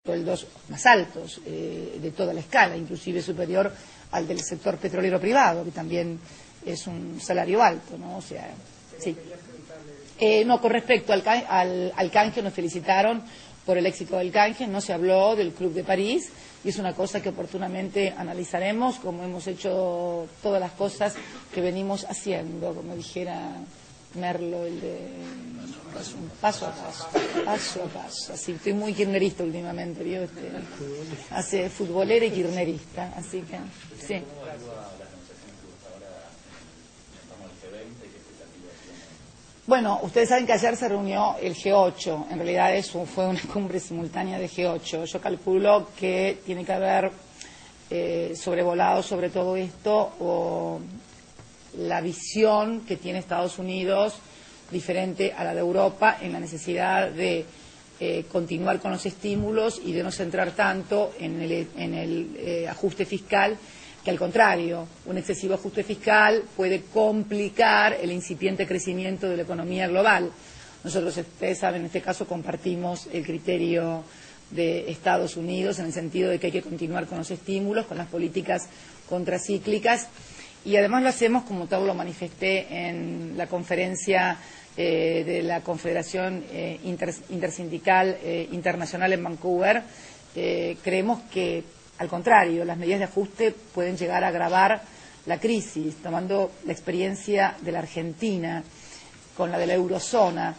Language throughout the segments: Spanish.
sueldos más altos de toda la escala, inclusive superior al del sector petrolero privado, que también es un salario alto, ¿no? O sea, sí. No, con respecto al canje, nos felicitaron por el éxito del canje, no se habló del Club de París, y es una cosa que oportunamente analizaremos, como hemos hecho todas las cosas que venimos haciendo, como dijera Merlo, el de paso a paso, así, estoy muy kirchnerista últimamente, ¿vio? Hace futbolera y kirchnerista, así que, sí. Bueno, ustedes saben que ayer se reunió el G8, en realidad eso fue una cumbre simultánea de G8. Yo calculo que tiene que haber sobrevolado sobre todo esto o la visión que tiene Estados Unidos diferente a la de Europa en la necesidad de continuar con los estímulos y de no centrar tanto en el ajuste fiscal, que al contrario, un excesivo ajuste fiscal puede complicar el incipiente crecimiento de la economía global. Nosotros, ustedes saben, en este caso compartimos el criterio de Estados Unidos en el sentido de que hay que continuar con los estímulos, con las políticas contracíclicas, y además lo hacemos, como tal lo manifesté en la conferencia de la Confederación Intersindical Internacional en Vancouver. Creemos que, al contrario, las medidas de ajuste pueden llegar a agravar la crisis, tomando la experiencia de la Argentina con la de la eurozona.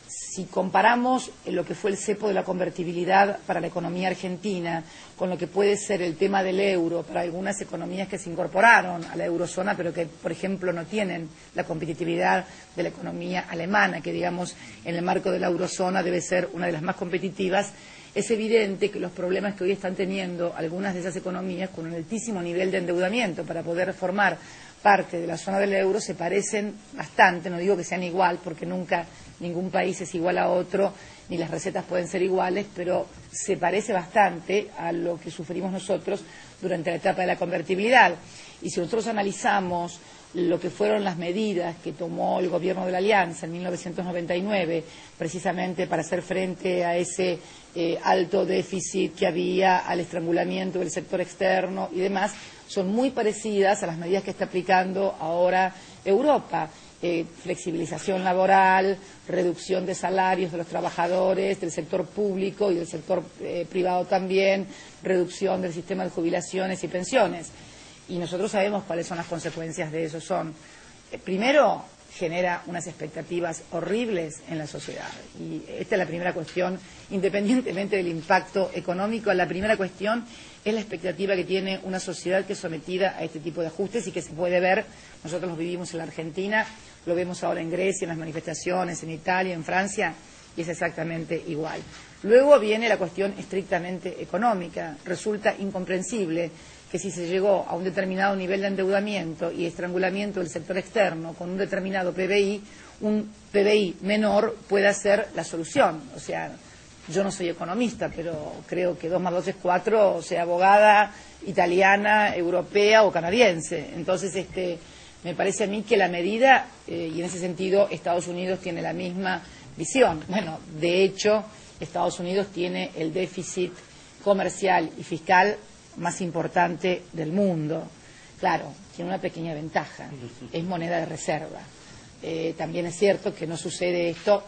Si comparamos lo que fue el cepo de la convertibilidad para la economía argentina con lo que puede ser el tema del euro para algunas economías que se incorporaron a la eurozona, pero que, por ejemplo, no tienen la competitividad de la economía alemana, que, digamos, en el marco de la eurozona debe ser una de las más competitivas, es evidente que los problemas que hoy están teniendo algunas de esas economías con un altísimo nivel de endeudamiento para poder formar parte de la zona del euro se parecen bastante, no digo que sean igual, porque nunca ningún país es igual a otro, ni las recetas pueden ser iguales, pero se parece bastante a lo que sufrimos nosotros durante la etapa de la convertibilidad. Y si nosotros analizamos lo que fueron las medidas que tomó el gobierno de la Alianza en 1999, precisamente para hacer frente a ese alto déficit que había, al estrangulamiento del sector externo y demás, son muy parecidas a las medidas que está aplicando ahora Europa. Flexibilización laboral, reducción de salarios de los trabajadores, del sector público y del sector privado también, reducción del sistema de jubilaciones y pensiones. Y nosotros sabemos cuáles son las consecuencias de eso. Son, primero, genera unas expectativas horribles en la sociedad. Y esta es la primera cuestión, independientemente del impacto económico, la primera cuestión es la expectativa que tiene una sociedad que es sometida a este tipo de ajustes y que se puede ver, nosotros lo vivimos en la Argentina, lo vemos ahora en Grecia, en las manifestaciones, en Italia, en Francia, y es exactamente igual. Luego viene la cuestión estrictamente económica. Resulta incomprensible que si se llegó a un determinado nivel de endeudamiento y estrangulamiento del sector externo con un determinado PBI, un PBI menor pueda ser la solución. O sea, yo no soy economista, pero creo que 2 más 2 es 4, sea abogada italiana, europea o canadiense. Entonces, me parece a mí que la medida, y en ese sentido Estados Unidos tiene la misma visión. Bueno, de hecho, Estados Unidos tiene el déficit comercial y fiscal más importante del mundo. Claro, tiene una pequeña ventaja, es moneda de reserva. También es cierto que no sucede esto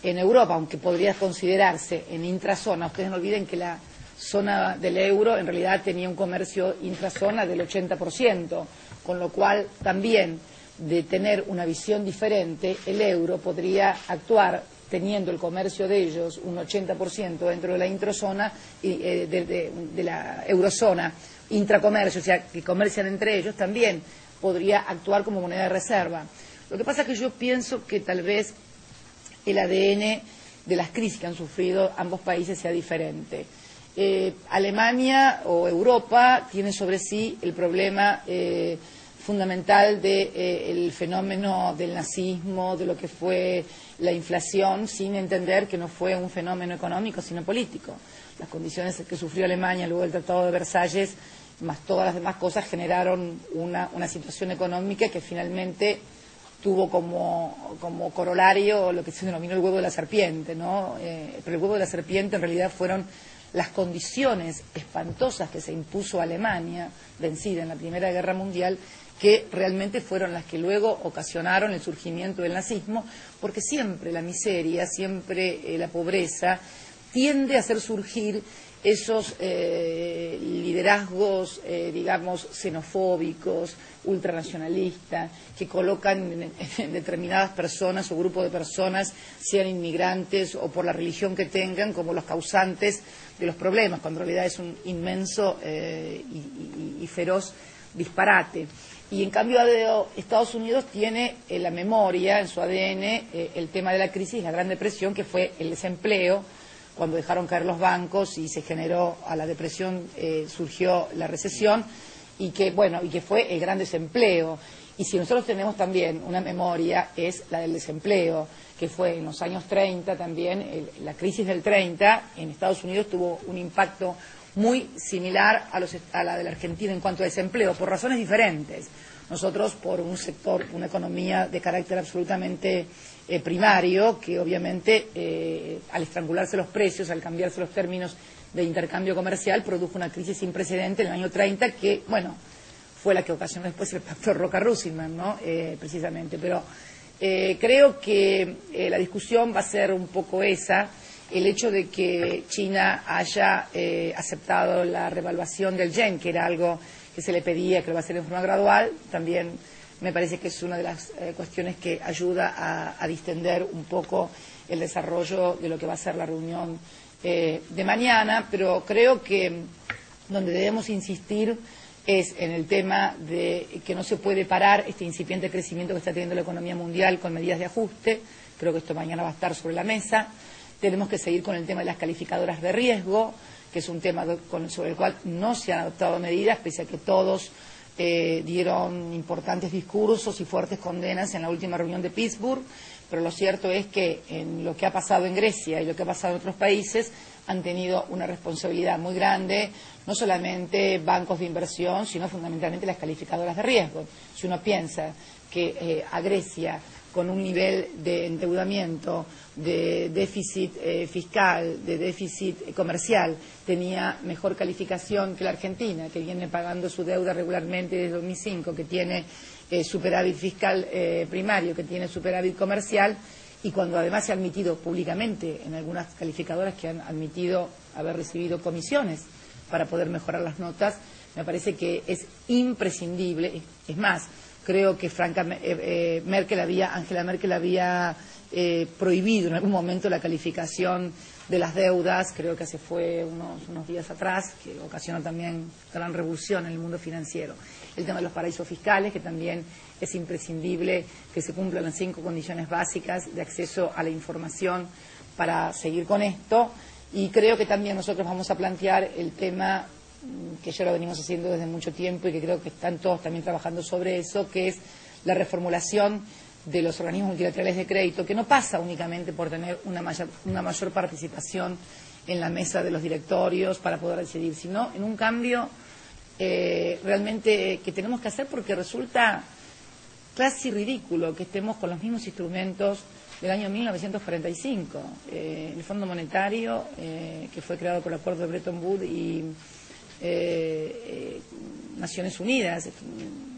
en Europa, aunque podría considerarse en intrazona. Ustedes no olviden que la zona del euro en realidad tenía un comercio intrazona del 80%, con lo cual también, de tener una visión diferente, el euro podría actuar teniendo el comercio de ellos un 80% dentro de la intrazona y de la eurozona, intracomercio, o sea, que comercian entre ellos, también podría actuar como moneda de reserva. Lo que pasa es que yo pienso que tal vez el ADN de las crisis que han sufrido ambos países sea diferente. Alemania o Europa tiene sobre sí el problema fundamental del fenómeno del nazismo, de lo que fue la inflación, sin entender que no fue un fenómeno económico, sino político. Las condiciones que sufrió Alemania luego del Tratado de Versalles, más todas las demás cosas, generaron una situación económica que finalmente tuvo como corolario lo que se denominó el huevo de la serpiente, ¿no? Pero el huevo de la serpiente en realidad fueron las condiciones espantosas que se impuso a Alemania, vencida en la Primera Guerra Mundial, que realmente fueron las que luego ocasionaron el surgimiento del nazismo, porque siempre la miseria, siempre la pobreza tiende a hacer surgir esos liderazgos, digamos, xenofóbicos, ultranacionalistas, que colocan en determinadas personas o grupos de personas, sean inmigrantes o por la religión que tengan, como los causantes de los problemas, cuando en realidad es un inmenso y feroz disparate. Y en cambio Estados Unidos tiene en la memoria, en su ADN, el tema de la crisis, la Gran Depresión, que fue el desempleo, cuando dejaron caer los bancos y se generó a la depresión, surgió la recesión, y que fue el gran desempleo. Y si nosotros tenemos también una memoria, es la del desempleo, que fue en los años 30 también, la crisis del 30, en Estados Unidos tuvo un impacto muy similar a la de la Argentina en cuanto a desempleo, por razones diferentes. Nosotros por un sector, una economía de carácter absolutamente primario, que obviamente al estrangularse los precios, al cambiarse los términos de intercambio comercial, produjo una crisis sin precedente en el año 30 que, bueno, fue la que ocasionó después el pacto Roca-Russellman, ¿no? Precisamente. Pero creo que la discusión va a ser un poco esa, el hecho de que China haya aceptado la revaluación del yen, que era algo que se le pedía, que lo va a hacer en forma gradual, también me parece que es una de las cuestiones que ayuda a distender un poco el desarrollo de lo que va a ser la reunión de mañana, pero creo que donde debemos insistir es en el tema de que no se puede parar este incipiente crecimiento que está teniendo la economía mundial con medidas de ajuste. Creo que esto mañana va a estar sobre la mesa. Tenemos que seguir con el tema de las calificadoras de riesgo, que es un tema sobre el cual no se han adoptado medidas, pese a que todos dieron importantes discursos y fuertes condenas en la última reunión de Pittsburgh, pero lo cierto es que en lo que ha pasado en Grecia y lo que ha pasado en otros países han tenido una responsabilidad muy grande, no solamente bancos de inversión, sino fundamentalmente las calificadoras de riesgo. Si uno piensa que a Grecia, con un nivel de endeudamiento, de déficit fiscal, de déficit comercial, tenía mejor calificación que la Argentina, que viene pagando su deuda regularmente desde 2005, que tiene superávit fiscal primario, que tiene superávit comercial, y cuando además se ha admitido públicamente en algunas calificadoras que han admitido haber recibido comisiones para poder mejorar las notas, me parece que es imprescindible. Es más, creo que Angela Merkel había prohibido en algún momento la calificación de las deudas, creo que fue unos días atrás, que ocasionó también gran revolución en el mundo financiero. El tema de los paraísos fiscales, que también es imprescindible que se cumplan las 5 condiciones básicas de acceso a la información para seguir con esto. Y creo que también nosotros vamos a plantear el tema que ya lo venimos haciendo desde mucho tiempo y que creo que están todos también trabajando sobre eso, que es la reformulación de los organismos multilaterales de crédito, que no pasa únicamente por tener una mayor participación en la mesa de los directorios para poder decidir, sino en un cambio realmente que tenemos que hacer, porque resulta casi ridículo que estemos con los mismos instrumentos del año 1945. El Fondo Monetario, que fue creado por el acuerdo de Bretton Woods y Naciones Unidas,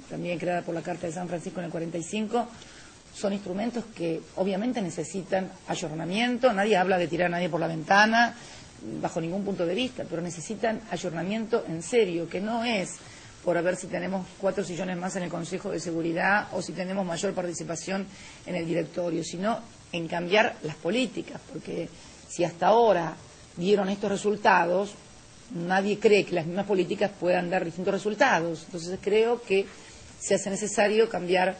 también creada por la Carta de San Francisco en el 45, son instrumentos que obviamente necesitan ayornamiento. Nadie habla de tirar a nadie por la ventana, bajo ningún punto de vista, pero necesitan ayornamiento en serio, que no es por a ver si tenemos 4 sillones más en el Consejo de Seguridad o si tenemos mayor participación en el directorio, sino en cambiar las políticas, porque si hasta ahora dieron estos resultados, nadie cree que las mismas políticas puedan dar distintos resultados. Entonces creo que se hace necesario cambiar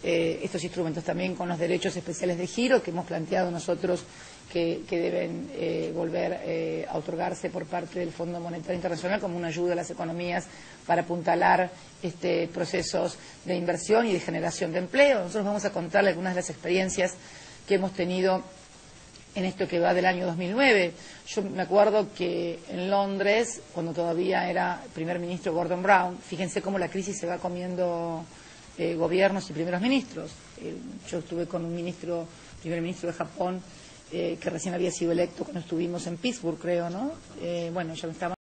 estos instrumentos, también con los derechos especiales de giro que hemos planteado nosotros que deben volver a otorgarse por parte del Fondo Monetario Internacional como una ayuda a las economías para apuntalar procesos de inversión y de generación de empleo. Nosotros vamos a contarle algunas de las experiencias que hemos tenido en esto que va del año 2009. Yo me acuerdo que en Londres, cuando todavía era primer ministro Gordon Brown, fíjense cómo la crisis se va comiendo gobiernos y primeros ministros. Yo estuve con un primer ministro de Japón que recién había sido electo cuando estuvimos en Pittsburgh, creo, ¿no? Bueno, ya me estaba